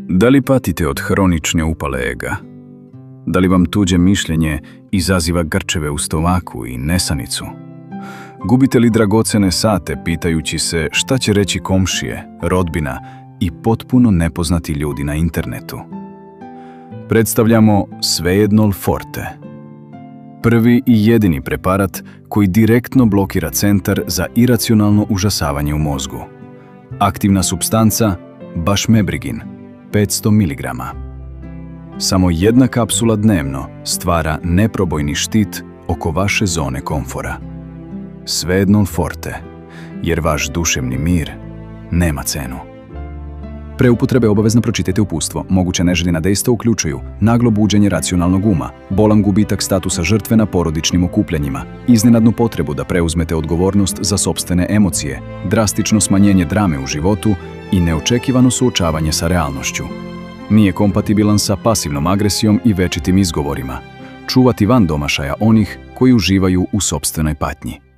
Da li patite od hronične upale ega? Da li vam tuđe mišljenje izaziva grčeve u stomaku i nesanicu? Gubite li dragocene sate pitajući se šta će reći komšije, rodbina i potpuno nepoznati ljudi na internetu? Predstavljamo Svejednol Forte. Prvi i jedini preparat koji direktno blokira centar za iracionalno užasavanje u mozgu. Aktivna supstanca Bašmebrigin, 500 mg. Samo jedna kapsula dnevno stvara neprobojni štit oko vaše zone komfora. Svejednol Forte, jer vaš duševni mir nema cenu. Pre upotrebe obavezno pročitajte uputstvo. Moguće neželjena dejstva uključuju naglo buđenje racionalnog uma, bolan gubitak statusa žrtve na porodičnim okupljanjima, iznenadnu potrebu da preuzmete odgovornost za sopstvene emocije, drastično smanjenje drame u životu i neočekivano suočavanje sa realnošću. Nije kompatibilan sa pasivnom agresijom i večitim izgovorima. Čuvati van domašaja onih koji uživaju u sopstvenoj patnji.